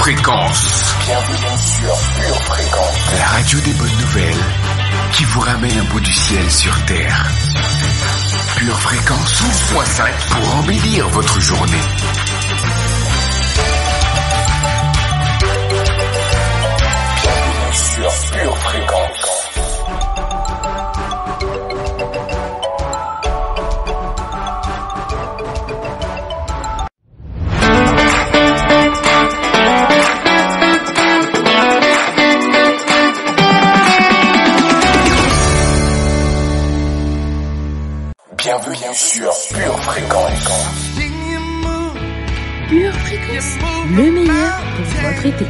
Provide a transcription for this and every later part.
Fréquence. Bienvenue sur Pure Fréquence. La radio des bonnes nouvelles qui vous ramène un bout du ciel sur Terre. Pure Fréquence 12.5 pour embellir votre journée. Bienvenue sur Pure Fréquence. Bienvenue sur Pure Fréquence. Pure Fréquence, le meilleur pour votre été.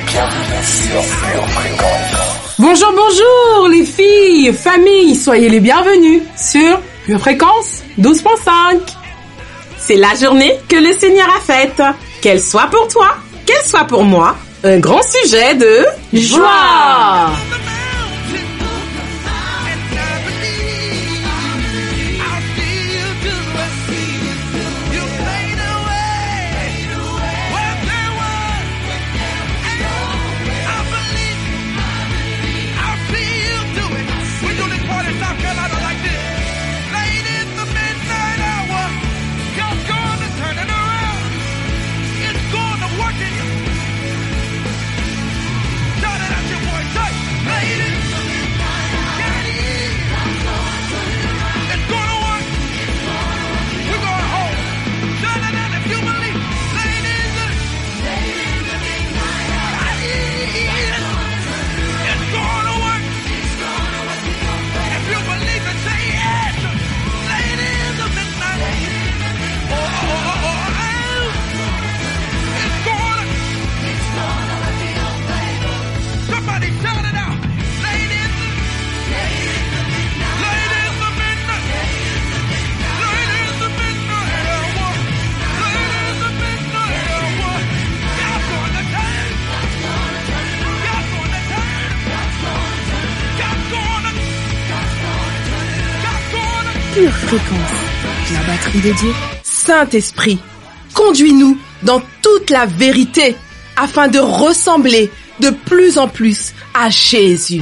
Bienvenue sur Pure Fréquence. Bonjour, bonjour les filles, famille, soyez les bienvenus sur Pure Fréquence 12.5. C'est la journée que le Seigneur a faite. Qu'elle soit pour toi, qu'elle soit pour moi, un grand sujet de joie. Pure Fréquence, la batterie de Dieu. Saint-Esprit, conduis-nous dans toute la vérité afin de ressembler de plus en plus à Jésus.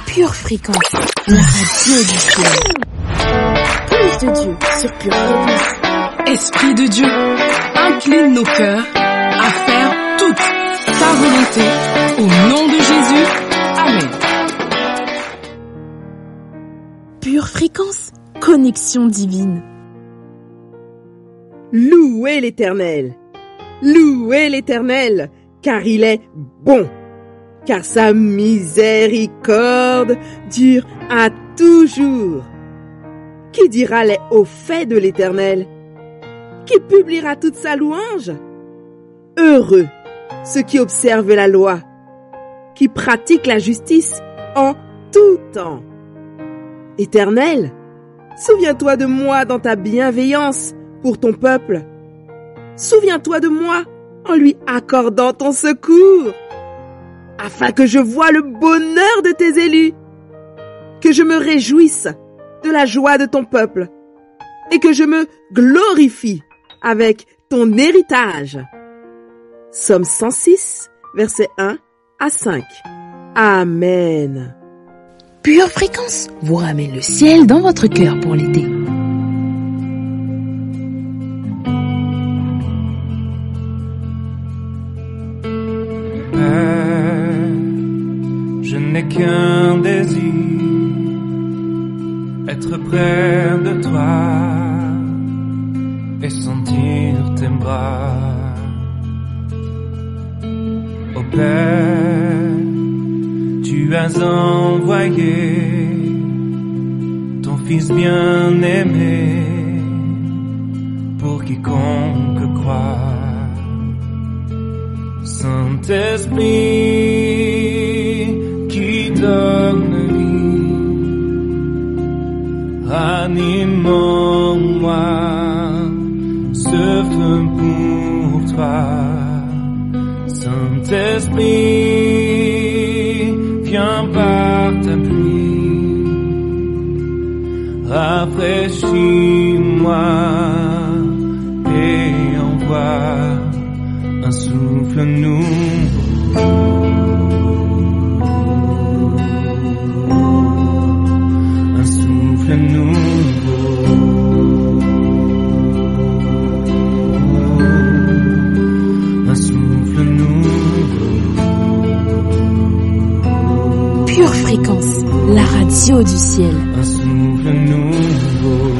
Pure Fréquence, la radio du ciel. Plus de Dieu sur Pure Fréquence. Esprit de Dieu, incline nos cœurs à faire toute ta volonté au nom de Jésus. Amen. Pure Fréquence, connexion divine. Louez l'Éternel, car il est bon, car sa miséricorde dure à toujours. Qui dira les hauts faits de l'Éternel? Qui publiera toute sa louange? Heureux ceux qui observent la loi, qui pratiquent la justice en tout temps. Éternel, souviens-toi de moi dans ta bienveillance pour ton peuple. Souviens-toi de moi en lui accordant ton secours, afin que je voie le bonheur de tes élus, que je me réjouisse de la joie de ton peuple et que je me glorifie avec ton héritage. Psaume 106, versets 1 à 5. Amen. Pure Fréquence vous ramène le ciel dans votre cœur pour l'été. Je n'ai qu'un désir, être près de toi et sentir tes bras. Ô Père, tu as envoyé ton Fils bien-aimé pour quiconque croit. Saint-Esprit qui donne vie, ranime en moi ce feu pour toi. Saint-Esprit, viens par ta pluie, rafraîchis-moi et envoie un souffle nouveau. Un souffle nouveau. Un souffle nouveau. Pure Fréquence, la radio du ciel. Un souffle nouveau.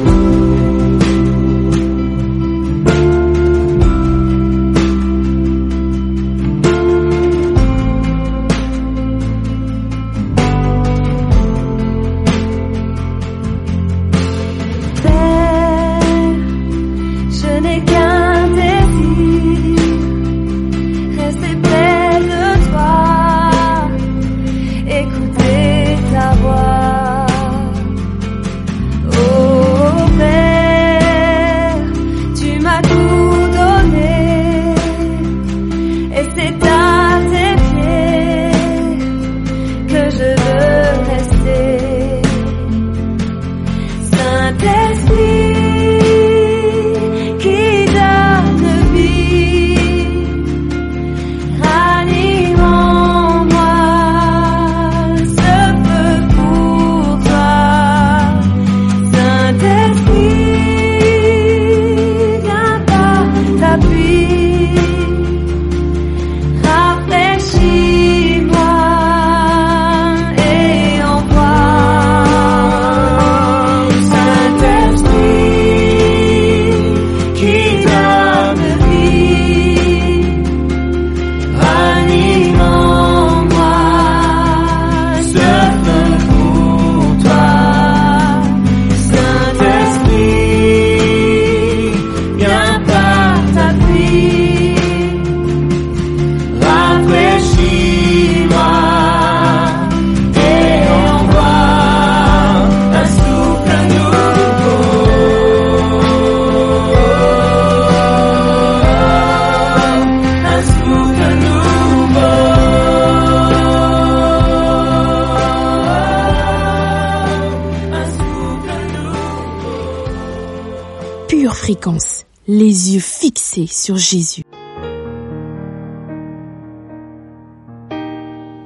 Fréquence, les yeux fixés sur Jésus.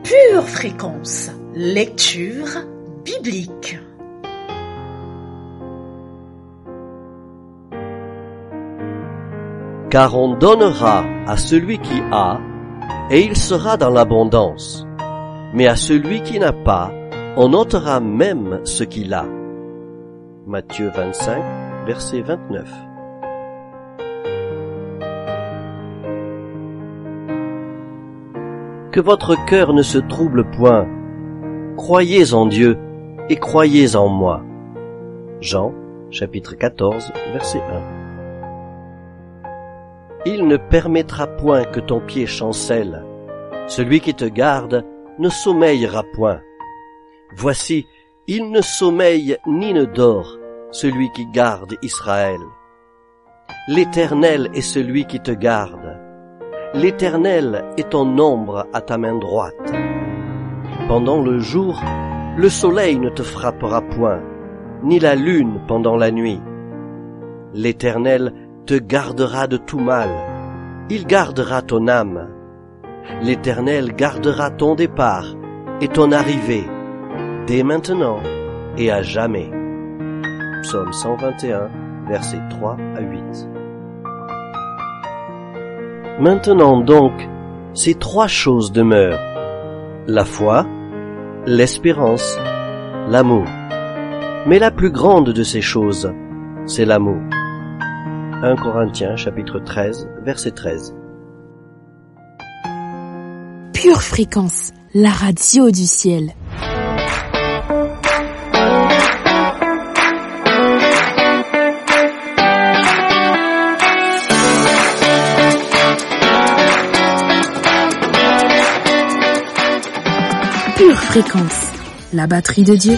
Pure Fréquence, lecture biblique. Car on donnera à celui qui a, et il sera dans l'abondance. Mais à celui qui n'a pas, on ôtera même ce qu'il a. Matthieu 25, verset 29. Que votre cœur ne se trouble point. Croyez en Dieu et croyez en moi. Jean, chapitre 14, verset 1. Il ne permettra point que ton pied chancelle. Celui qui te garde ne sommeillera point. Voici, il ne sommeille ni ne dort, celui qui garde Israël. L'Éternel est celui qui te garde. L'Éternel est ton ombre à ta main droite. Pendant le jour, le soleil ne te frappera point, ni la lune pendant la nuit. L'Éternel te gardera de tout mal. Il gardera ton âme. L'Éternel gardera ton départ et ton arrivée, dès maintenant et à jamais. Psaume 121, versets 3 à 8. Maintenant donc, ces trois choses demeurent: la foi, l'espérance, l'amour. Mais la plus grande de ces choses, c'est l'amour. 1 Corinthiens chapitre 13, verset 13. Pure Fréquence, la radio du ciel. Pure Fréquence, la batterie de Dieu.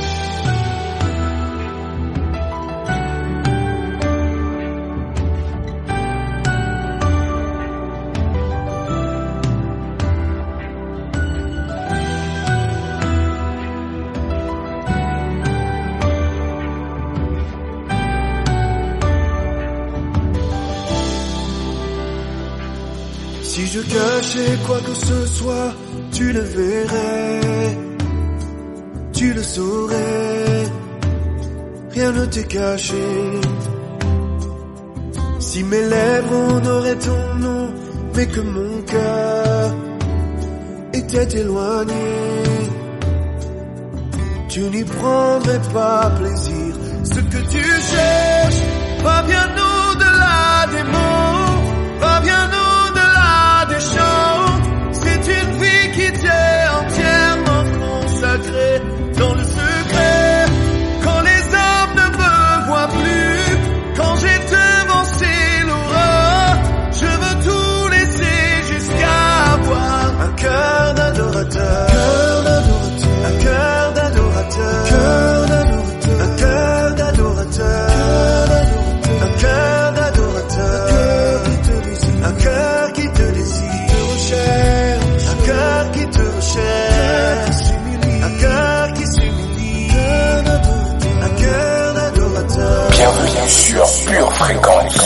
Si je cachais quoi que ce soit, tu le verrais, tu le saurais, rien ne t'est caché. Si mes lèvres honoraient ton nom, mais que mon cœur était éloigné, tu n'y prendrais pas plaisir. Ce que tu cherches va bien au-delà des mots, va bien au-delà des chants. C'est une vie qui t'est entièrement consacrée dans le secret. Quand les hommes ne me voient plus, quand j'ai devancé l'aurore, je veux tout laisser jusqu'à avoir un cœur d'adorateur, un cœur d'adorateur, un cœur d'adorateur, un cœur d'adorateur, un cœur qui te désire, un cœur qui te recherche, un cœur qui s'humilie, un cœur d'adorateur. Bienvenue sur Pure Fréquence.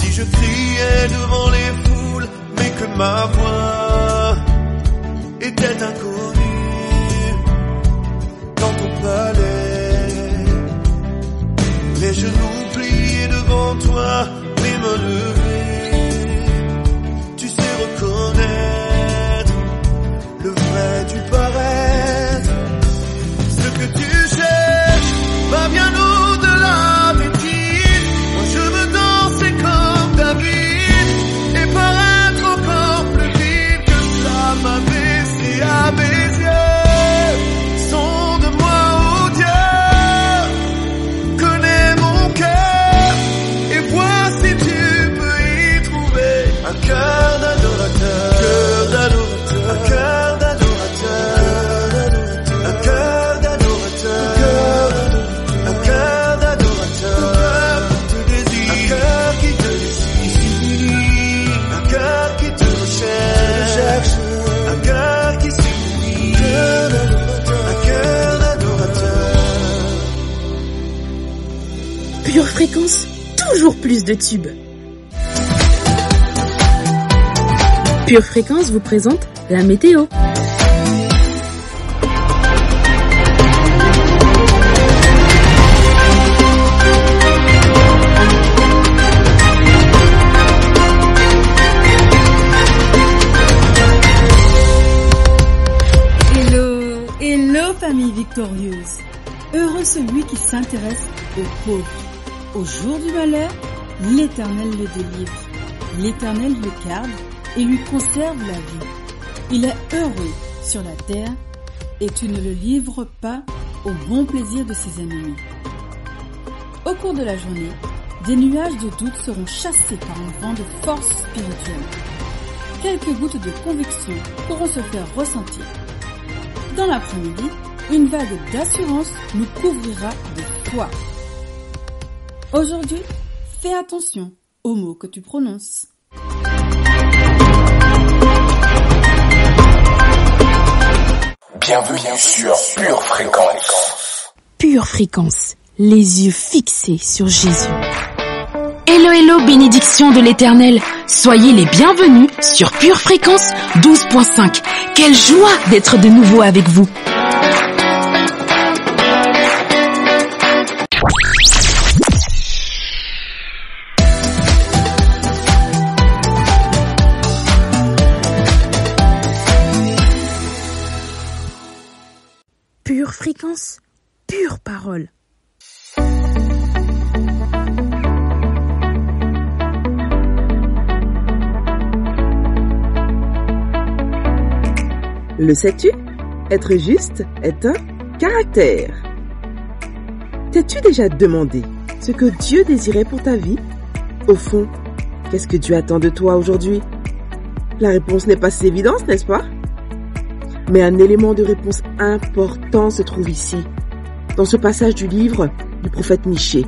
Si je criais devant les foules, mais que ma voix était inconnue dans ton palais, les genoux pliés devant toi, les mains levées, tu sais reconnaître le vrai du paraître. Ce que tu cherches va bien au-delà des titres. Moi je veux danser comme David et paraître encore plus vite que cela m'a baissé à mes yeux. Sonde-moi, ô Dieu, connais mon cœur et vois si tu peux y trouver un cœur d'adorateur, un cœur d'adorateur, un cœur d'adorateur, un cœur d'adorateur, un cœur qui te désire, un cœur qui te recherche, un cœur qui s'humilie, un cœur d'adorateur. Pure Fréquence, toujours plus de tubes. Pure Fréquence vous présente la météo. Hello famille victorieuse. Heureux celui qui s'intéresse aux pauvres. Au jour du malheur, l'Éternel le délivre. L'Éternel le garde et lui conserve la vie. Il est heureux sur la terre et tu ne le livres pas au bon plaisir de ses ennemis. Au cours de la journée, des nuages de doute seront chassés par un vent de force spirituelle. Quelques gouttes de conviction pourront se faire ressentir. Dans l'après-midi, une vague d'assurance nous couvrira de foi. Aujourd'hui, fais attention aux mots que tu prononces. Bienvenue sur Pure Fréquence. Pure Fréquence, les yeux fixés sur Jésus. Hello, hello, bénédiction de l'Éternel. Soyez les bienvenus sur Pure Fréquence 12.5. Quelle joie d'être de nouveau avec vous. Pure fréquence, pure parole. Le sais-tu? Être juste est un caractère. T'es-tu déjà demandé ce que Dieu désirait pour ta vie? Au fond, qu'est-ce que Dieu attend de toi aujourd'hui? La réponse n'est pas si évidente, n'est-ce pas? Mais un élément de réponse important se trouve ici, dans ce passage du livre du prophète Michée.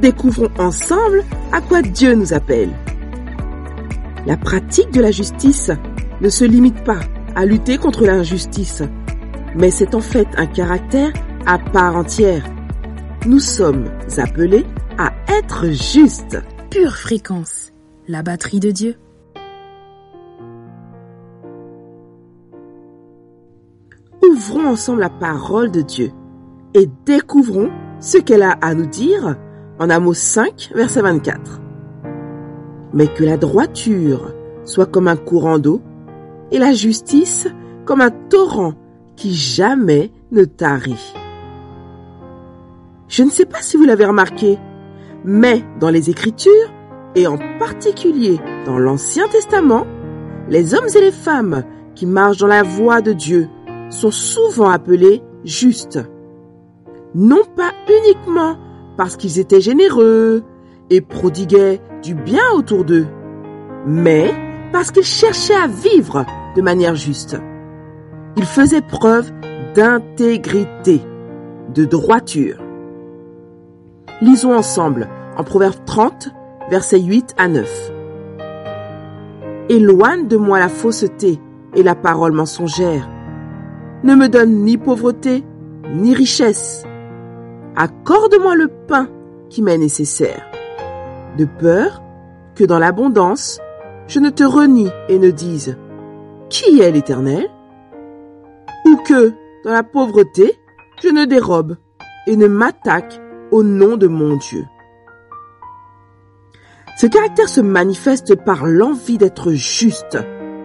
Découvrons ensemble à quoi Dieu nous appelle. La pratique de la justice ne se limite pas à lutter contre l'injustice, mais c'est en fait un caractère à part entière. Nous sommes appelés à être justes. Pure fréquence, la batterie de Dieu. Ouvrons ensemble la parole de Dieu et découvrons ce qu'elle a à nous dire en Amos 5, verset 24. Mais que la droiture soit comme un courant d'eau et la justice comme un torrent qui jamais ne tarit. Je ne sais pas si vous l'avez remarqué, mais dans les Écritures, et en particulier dans l'Ancien Testament, les hommes et les femmes qui marchent dans la voie de Dieu sont souvent appelés justes. Non pas uniquement parce qu'ils étaient généreux et prodiguaient du bien autour d'eux, mais parce qu'ils cherchaient à vivre de manière juste. Ils faisaient preuve d'intégrité, de droiture. Lisons ensemble en Proverbe 30, versets 8 à 9. Éloigne de moi la fausseté et la parole mensongère. Ne me donne ni pauvreté, ni richesse. Accorde-moi le pain qui m'est nécessaire, de peur que dans l'abondance, je ne te renie et ne dise « Qui est l'Éternel ?» ou que, dans la pauvreté, je ne dérobe et ne m'attaque au nom de mon Dieu. Ce caractère se manifeste par l'envie d'être juste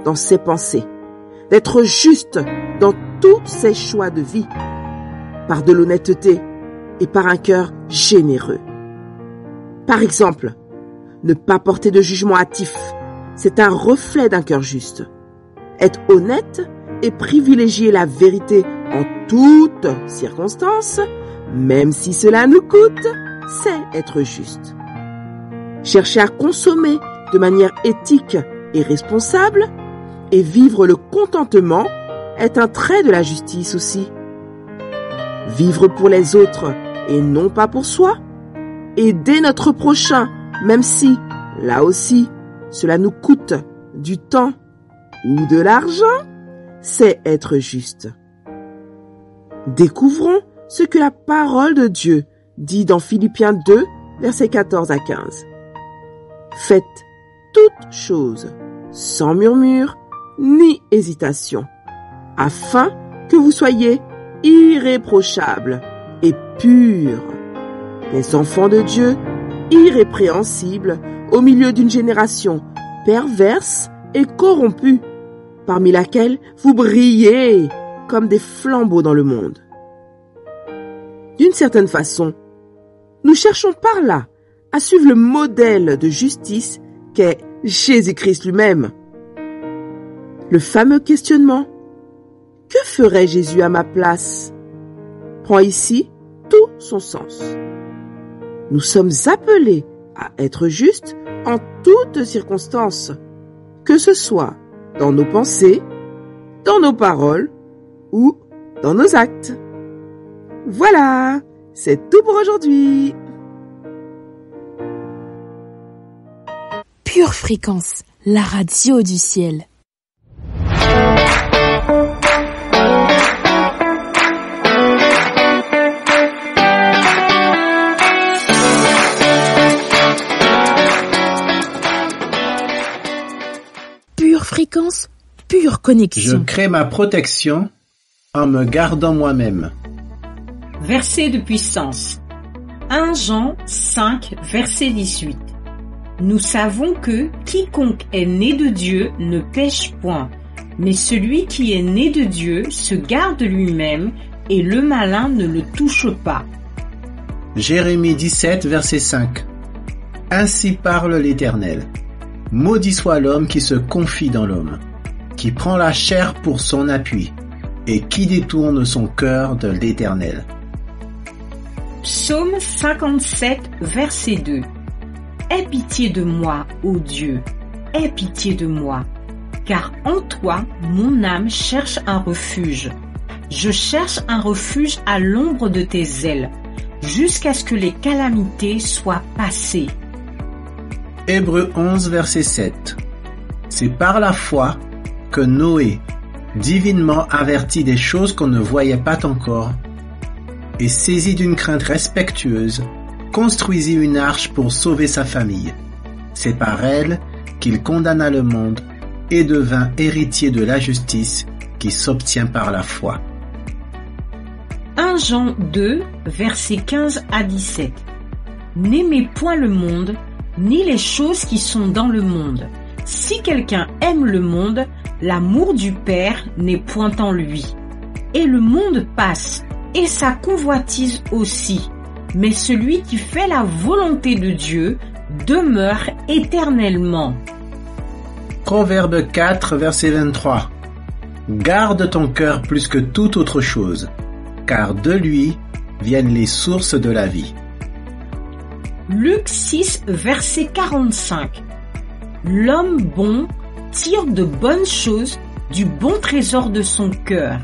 dans ses pensées, d'être juste dans tous ses choix de vie, par de l'honnêteté et par un cœur généreux. Par exemple, ne pas porter de jugement hâtif, c'est un reflet d'un cœur juste. Être honnête et privilégier la vérité en toutes circonstances, même si cela nous coûte, c'est être juste. Chercher à consommer de manière éthique et responsable et vivre le contentement est un trait de la justice aussi. Vivre pour les autres et non pas pour soi, aider notre prochain, même si, là aussi, cela nous coûte du temps ou de l'argent, c'est être juste. Découvrons ce que la parole de Dieu dit dans Philippiens 2, versets 14 à 15. Faites toutes choses sans murmure ni hésitation, afin que vous soyez irréprochables et purs, les enfants de Dieu irrépréhensibles au milieu d'une génération perverse et corrompue, parmi laquelle vous brillez comme des flambeaux dans le monde. D'une certaine façon, nous cherchons par là à suivre le modèle de justice qu'est Jésus-Christ lui-même. Le fameux questionnement « Que ferait Jésus à ma place ?» prend ici tout son sens. Nous sommes appelés à être justes en toutes circonstances, que ce soit dans nos pensées, dans nos paroles ou dans nos actes. Voilà, c'est tout pour aujourd'hui. Pure fréquence, la radio du ciel. Pure fréquence, pure connexion. Je crée ma protection en me gardant moi-même. Verset de puissance. 1 Jean 5, verset 18. Nous savons que quiconque est né de Dieu ne pêche point, mais celui qui est né de Dieu se garde lui-même et le malin ne le touche pas. Jérémie 17, verset 5. Ainsi parle l'Éternel. Maudit soit l'homme qui se confie dans l'homme, qui prend la chair pour son appui, et qui détourne son cœur de l'Éternel. Psaume 57, verset 2. Aie pitié de moi, ô Dieu, aie pitié de moi, car en toi, mon âme cherche un refuge. Je cherche un refuge à l'ombre de tes ailes, jusqu'à ce que les calamités soient passées. Hébreux 11, verset 7. C'est par la foi que Noé, divinement averti des choses qu'on ne voyait pas encore, et saisi d'une crainte respectueuse, construisit une arche pour sauver sa famille. C'est par elle qu'il condamna le monde et devint héritier de la justice qui s'obtient par la foi. 1 Jean 2, versets 15 à 17. N'aimez point le monde, ni les choses qui sont dans le monde. Si quelqu'un aime le monde, l'amour du Père n'est point en lui. Et le monde passe, et sa convoitise aussi. Mais celui qui fait la volonté de Dieu demeure éternellement. Proverbe 4, verset 23. Garde ton cœur plus que toute autre chose, car de lui viennent les sources de la vie. Luc 6, verset 45. L'homme bon tire de bonnes choses du bon trésor de son cœur,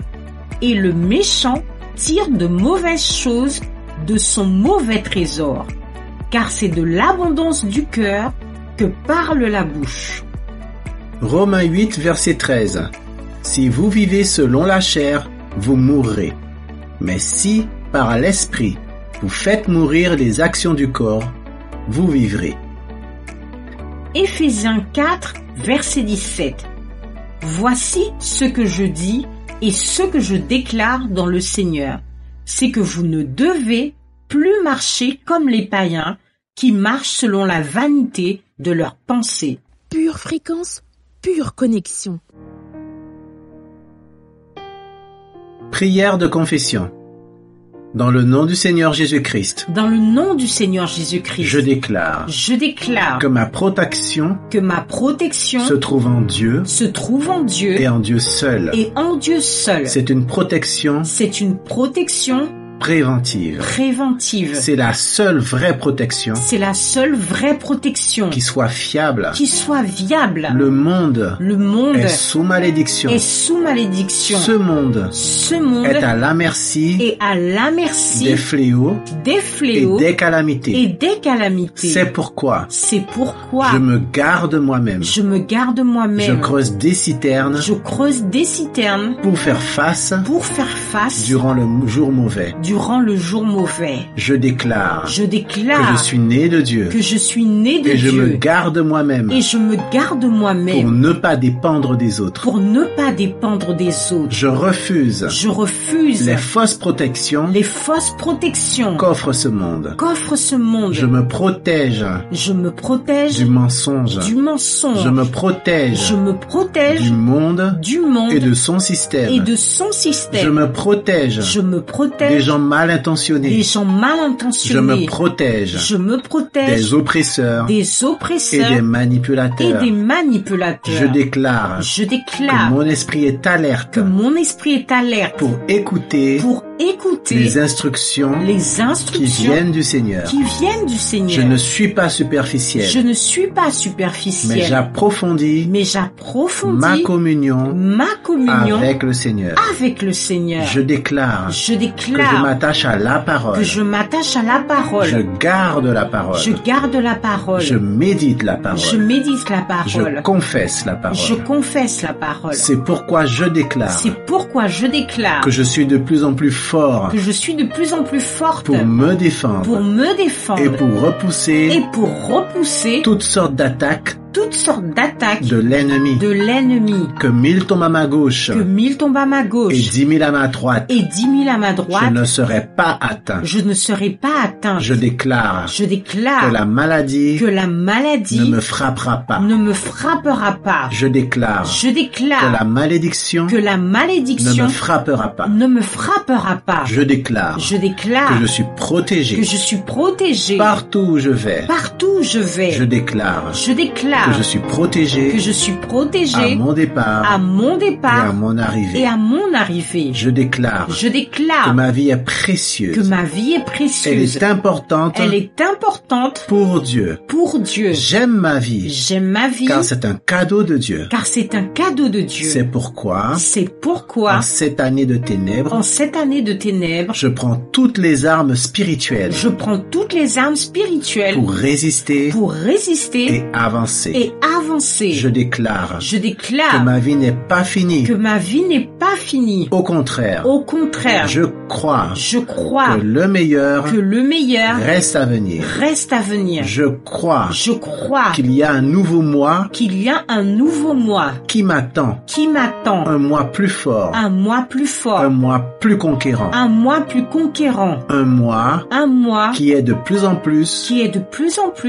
et le méchant tire de mauvaises choses de son mauvais trésor, car c'est de l'abondance du cœur que parle la bouche. Romains 8, verset 13. Si vous vivez selon la chair, vous mourrez. Mais si, par l'esprit, vous faites mourir les actions du corps, vous vivrez. Éphésiens 4, verset 17. Voici ce que je dis et ce que je déclare dans le Seigneur, c'est que vous ne devez plus marcher comme les païens qui marchent selon la vanité de leurs pensées. Pure fréquence, pure connexion. Prière de confession. Dans le nom du Seigneur Jésus-Christ, Dans le nom du Seigneur Jésus-Christ, je déclare que ma protection protection se trouve en Dieu se trouve en Dieu et en Dieu seul. et en Dieu seul. C'est une protection C'est une protection préventive. préventive. C'est la seule vraie protection C'est la seule vraie protection qui soit fiable. qui soit viable. Le monde Le monde est sous malédiction. est sous malédiction. Ce monde Ce monde est à la merci est à la merci des fléaux des et fléaux des calamités. et des calamités. C'est pourquoi C'est pourquoi je me garde moi-même. je me garde Je moi-même. creuse des citernes Je creuse des citernes pour faire face pour faire face durant le jour mauvais. durant le jour mauvais. Je déclare Je que déclare je suis né de Dieu que je suis né de et je Dieu me garde moi-même et je me garde pour moi-même ne pas dépendre des autres. pour ne pas dépendre des autres. Je refuse Je refuse les fausses protections les fausses protections qu'offre ce monde. qu'offre ce monde. Je me protège Je me protège du mensonge. du mensonge. Je me protège Je me protège du monde du monde et de son système. et de son système. Je me protège Je me des protège gens mal des intentionnés. gens mal Je intentionnés. me protège Je me protège des oppresseurs des et oppresseurs des et manipulateurs. des manipulateurs. Je déclare Je que déclare mon esprit est alerte que mon esprit est alerte pour écouter pour écouter les instructions les qui instructions viennent du Seigneur. qui viennent du Seigneur. Je ne suis pas superficiel, Je ne suis pas mais superficiel, j'approfondis mais j'approfondis ma communion ma communion avec le Seigneur. avec le Seigneur. Je déclare Je que je déclare m'attache à la parole. que je m'attache à la parole. Je garde la parole. Je garde la parole. Je médite la parole. Je médite la parole. Je confesse la parole. Je confesse la parole. C'est pourquoi je déclare C'est pourquoi je déclare que je suis de plus en plus fort que je suis de plus en plus forte pour me défendre pour me défendre et pour repousser et pour repousser toutes sortes d'attaques toutes sortes d'attaques de l'ennemi. Que 1000 tombent à ma gauche. Que 1000 tombent à ma gauche. Et 10 000 à ma droite. Et 10 000 à ma droite. Je ne serai pas atteint. Je ne serai pas atteint. Je déclare. Que la maladie. Ne me frappera pas. Je déclare. Que la malédiction. Ne me frappera pas. Je déclare. Que je suis protégé. Partout où je vais. Je déclare. Que je suis protégé. À mon départ. Et à mon arrivée. Je déclare. Que ma vie est précieuse. Elle est importante. Pour Dieu. J'aime ma vie. Car c'est un cadeau de Dieu. C'est pourquoi. En cette année de ténèbres. Je prends toutes les armes spirituelles. Pour résister. Et avancer. Je déclare. Que ma vie n'est pas finie. Au contraire. Je crois. Que le meilleur. Reste à venir. Je crois. Qu'il y a un nouveau mois. Qui m'attend. Un mois plus fort. Un mois plus conquérant. Un mois. Qui est de plus en plus.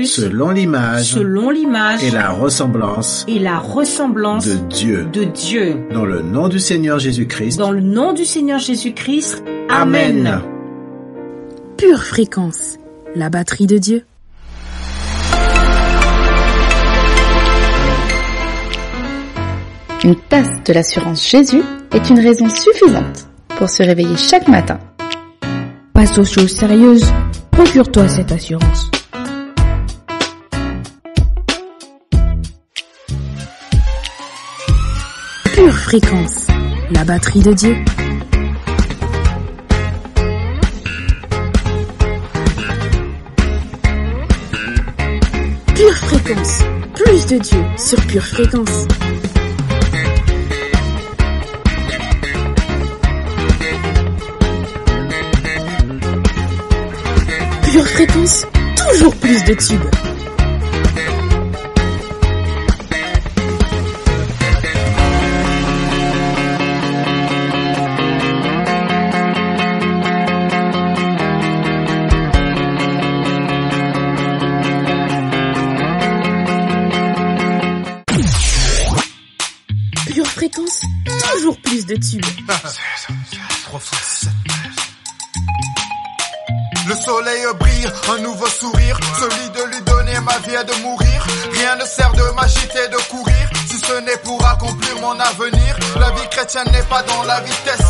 Selon l'image. Et la ressemblance. De Dieu. Dans le nom du Seigneur Jésus-Christ. Amen. Pure fréquence, la batterie de Dieu. Une tasse de l'assurance Jésus est une raison suffisante pour se réveiller chaque matin. Passe aux choses sérieuses, procure-toi cette assurance. Pure fréquence, la batterie de Dieu. Pure fréquence, plus de Dieu sur Pure fréquence. Pure fréquence, toujours plus de tubes. Pure fréquence, toujours plus de tubes. Le soleil brille, un nouveau sourire, celui de lui donner ma vie et de mourir. Rien ne sert de m'agiter, de courir, si ce n'est pour accomplir mon avenir. La vie chrétienne n'est pas dans la vitesse,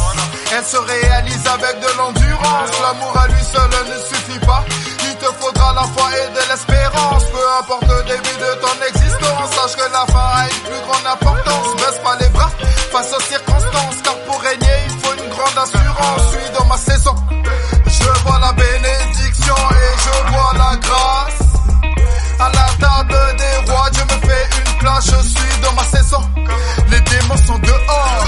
elle se réalise avec de l'endurance. L'amour à lui seul ne suffit pas, il te faudra la foi et de l'espérance. Peu importe le début de ton existence, sache que la fin a une plus grande importance. Baisse pas les bras face aux circonstances, car pour régner il faut une grande assurance. Je suis dans ma saison, je vois la bénédiction et je vois la grâce. À la table des rois, Dieu me fait une place, je suis dans ma saison. Les démons sont dehors,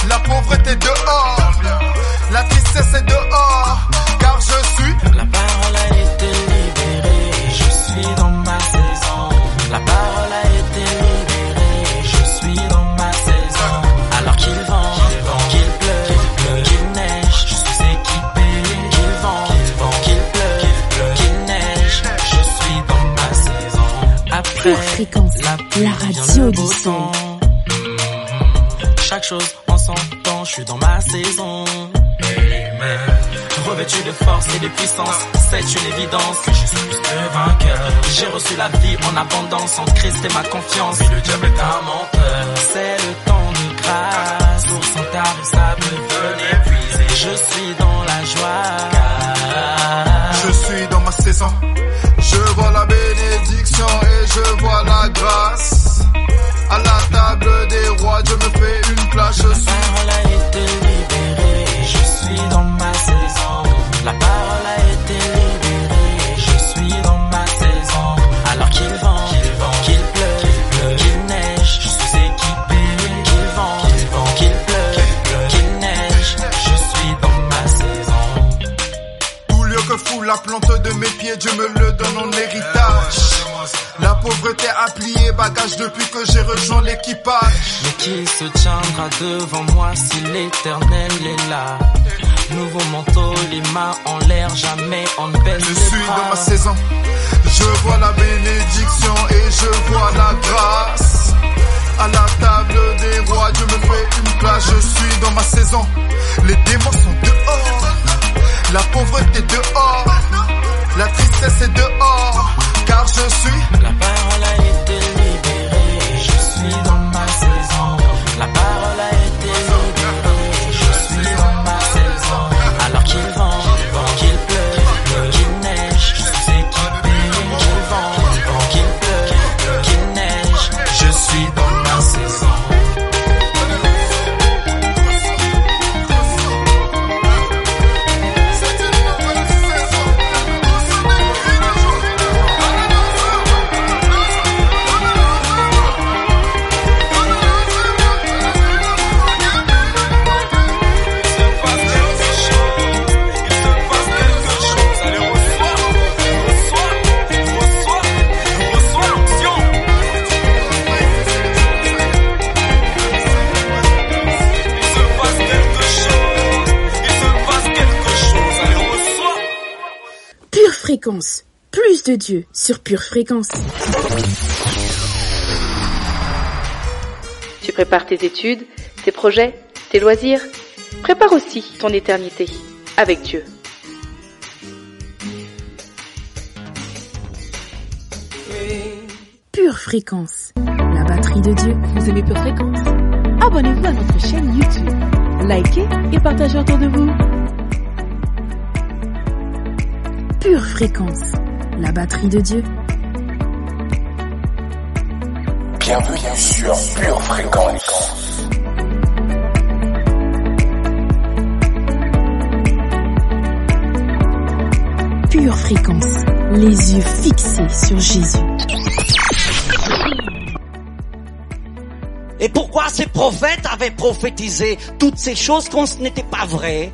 la pauvreté dehors, la tristesse est dehors, car je suis. La parole a été libérée, je suis dans ma saison. La parole a été libérée, je suis dans ma saison. Alors qu'il vente, qu'il pleuve, qu'il neige, je suis équipé. Qu'il vente, qu'il pleuve, qu'il neige, je suis dans ma saison. Après Pure fréquence, la radio du son. Chaque chose en son temps, je suis dans ma saison. Amen. Revêtu de force et de puissance, c'est une évidence que je suis plus que vainqueur. J'ai reçu la vie en abondance, en Christ et ma confiance. Mais le diable est un menteur. C'est le temps de grâce, pour son tarissable venez puiser. Je suis dans la joie. Je suis dans ma saison, je vois la bénédiction et je vois la grâce. À la table des rois, Dieu me fait une place, je suis. La parole a été libérée, je suis dans ma saison. La parole a été libérée, je suis dans ma saison. Alors qu'il vente, qu'il pleuve, qu'il neige, je suis équipé. Qu'il vente, qu'il pleuve, qu'il neige, je suis dans ma saison. Tout lieu que fout la plante de mes pieds, Dieu me le donne en héritage. La pauvreté a plié bagage depuis que j'ai rejoint l'équipage. Mais qui se tiendra devant moi si l'Éternel est là? Nouveau manteau, les mains en l'air, jamais on ne baisse Je les suis bras. dans ma saison. Je vois la bénédiction et je vois la grâce. À la table des rois, Dieu me fait une place. Je suis dans ma saison. Les démons sont dehors. La pauvreté dehors. La tristesse est dehors. Car je suis. La parole a été libérée. Je suis dans ma saison. La parole a été libérée. Je suis dans ma saison. Alors qu'il vente, qu'il pleuve, qu'il neige, je suis équipé. Qu'il vente, qu'il pleuve, qu'il neige, je suis dans ma saison. Fréquence, plus de Dieu sur Pure Fréquence. Tu prépares tes études, tes projets, tes loisirs. Prépare aussi ton éternité avec Dieu. Pure Fréquence, la batterie de Dieu. Vous aimez Pure Fréquence? Abonnez-vous à notre chaîne YouTube. Likez et partagez autour de vous. Pure Fréquence, la batterie de Dieu. Bienvenue sur Pure Fréquence. Pure Fréquence, les yeux fixés sur Jésus. Et pourquoi ces prophètes avaient prophétisé toutes ces choses quand ce n'était pas vrai?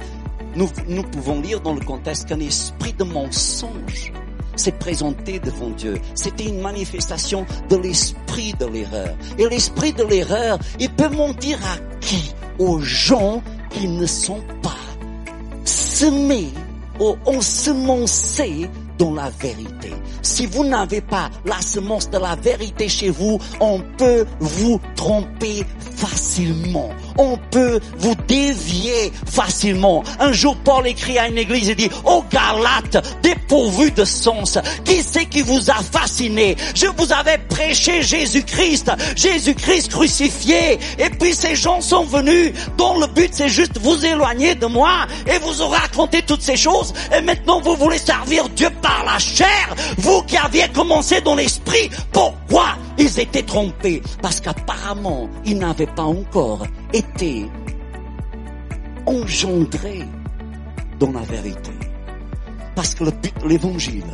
Nous pouvons lire dans le contexte qu'un esprit de mensonge s'est présenté devant Dieu. C'était une manifestation de l'esprit de l'erreur. Et l'esprit de l'erreur, il peut mentir à qui? Aux gens qui ne sont pas semés ou ensemencés dans la vérité. Si vous n'avez pas la semence de la vérité chez vous, on peut vous tromper facilement. On peut vous dévier facilement. Un jour, Paul écrit à une église et dit: ô Galates, dépourvus de sens, qui c'est qui vous a fasciné? Je vous avais prêché Jésus-Christ crucifié. Et puis ces gens sont venus, dont le but c'est juste vous éloigner de moi et vous ont raconté toutes ces choses. Et maintenant vous voulez servir Dieu par la chair, vous qui aviez commencé dans l'esprit. Pourquoi ils étaient trompés? Parce qu'apparemment ils n'avaient pas encore été engendrés dans la vérité. Parce que le but de l'évangile,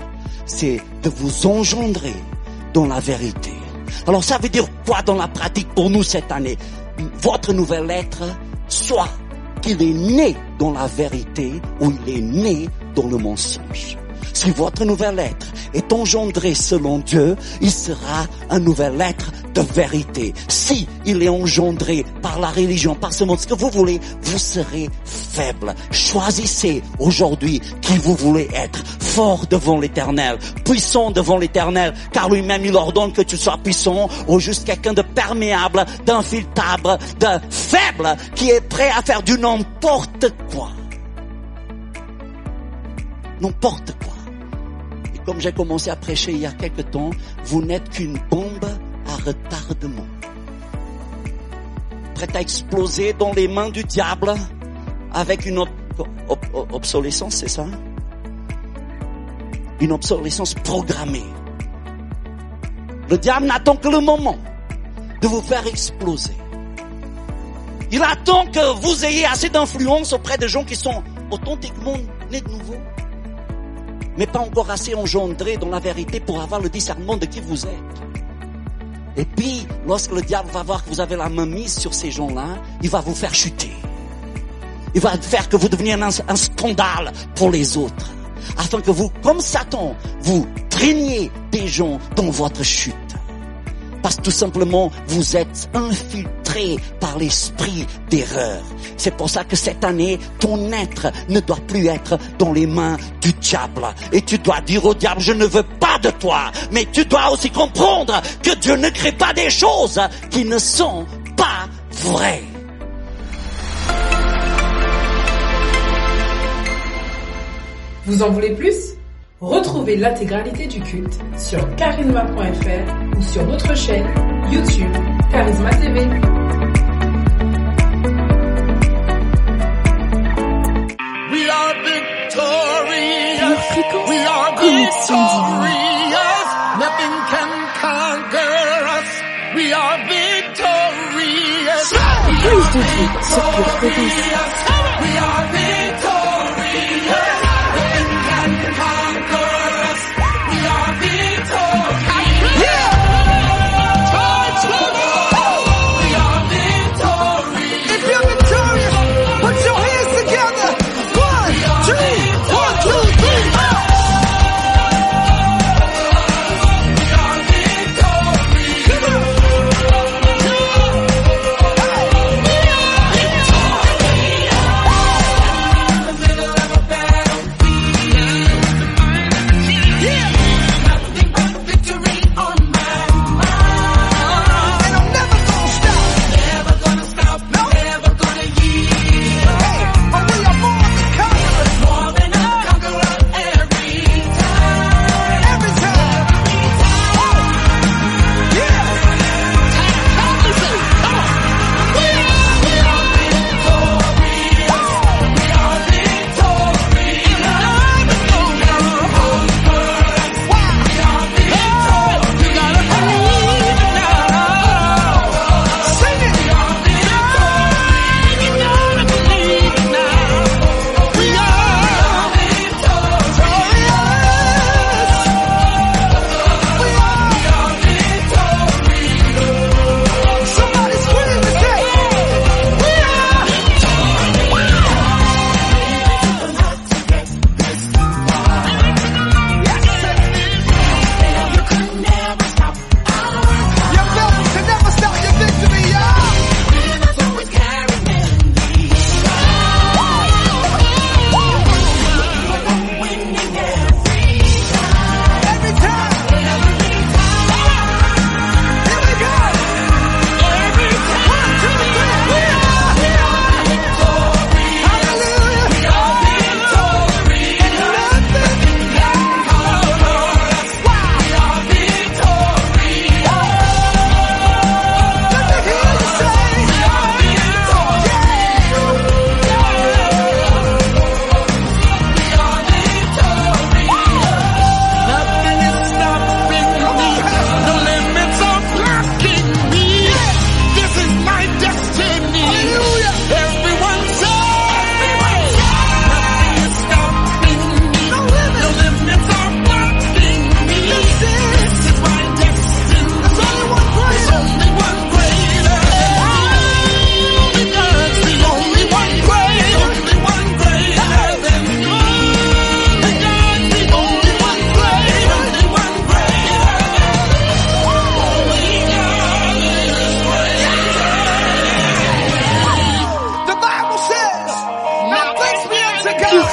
c'est de vous engendrer dans la vérité. Alors ça veut dire quoi dans la pratique pour nous cette année? Votre nouvelle lettre, soit qu'il est né dans la vérité ou il est né dans le mensonge. Si votre nouvelle lettre est engendrée selon Dieu, il sera une nouvelle lettre de vérité. Si il est engendré par la religion, par ce monde, ce que vous voulez, vous serez faible. Choisissez aujourd'hui qui vous voulez être. Fort devant l'Éternel, puissant devant l'Éternel, car lui-même il ordonne que tu sois puissant, ou juste quelqu'un de perméable, d'infiltrable, de faible, qui est prêt à faire du n'importe quoi. N'importe quoi. Et comme j'ai commencé à prêcher il y a quelque temps, vous n'êtes qu'une bombe à retardement, prête à exploser dans les mains du diable avec une obsolescence, c'est ça? Une obsolescence programmée. Le diable n'attend que le moment de vous faire exploser. Il attend que vous ayez assez d'influence auprès de gens qui sont authentiquement nés de nouveau, mais pas encore assez engendrés dans la vérité pour avoir le discernement de qui vous êtes. Et puis, lorsque le diable va voir que vous avez la main mise sur ces gens-là, il va vous faire chuter. Il va faire que vous deveniez un scandale pour les autres. Afin que vous, comme Satan, vous régner des gens dans votre chute. Parce que tout simplement, vous êtes infiltré par l'esprit d'erreur. C'est pour ça que cette année, ton être ne doit plus être dans les mains du diable. Et tu dois dire au diable, je ne veux pas de toi. Mais tu dois aussi comprendre que Dieu ne crée pas des choses qui ne sont pas vraies. Vous en voulez plus? Retrouvez l'intégralité du culte sur charisma.fr ou sur notre chaîne YouTube Charisma TV. We are victorious. We are victorious. Nothing can conquer us. We are victorious. Plus de vie sur Pure Fréquence. We are victorious.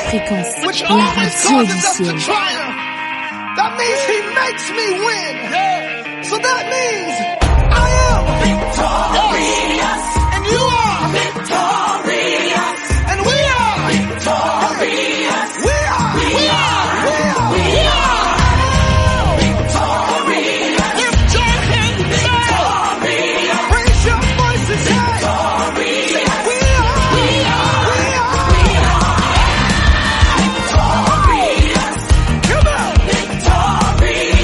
Fréquence, la radio du ciel. That means he makes me win. Yeah. So that means I am victorious. And you are victorious. And we are victorious. We are victorious. Lift your hands, victorious. Raise your voices, victorious. Come on. Victorious.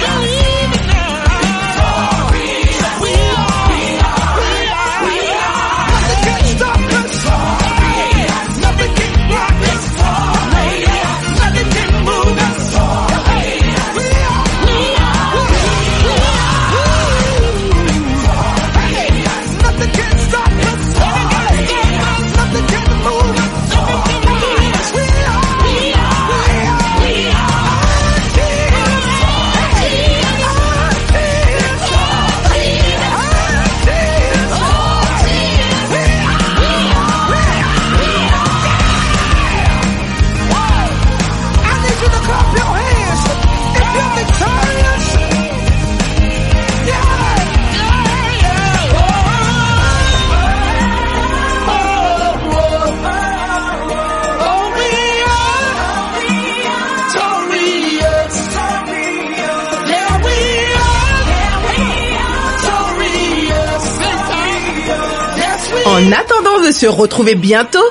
En attendant de se retrouver bientôt,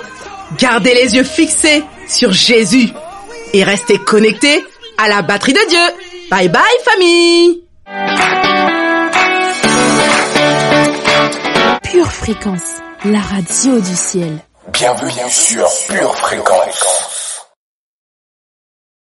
gardez les yeux fixés sur Jésus et restez connectés à la batterie de Dieu. Bye bye famille. Pure Fréquence, la radio du ciel. Bienvenue sur Pure Fréquence.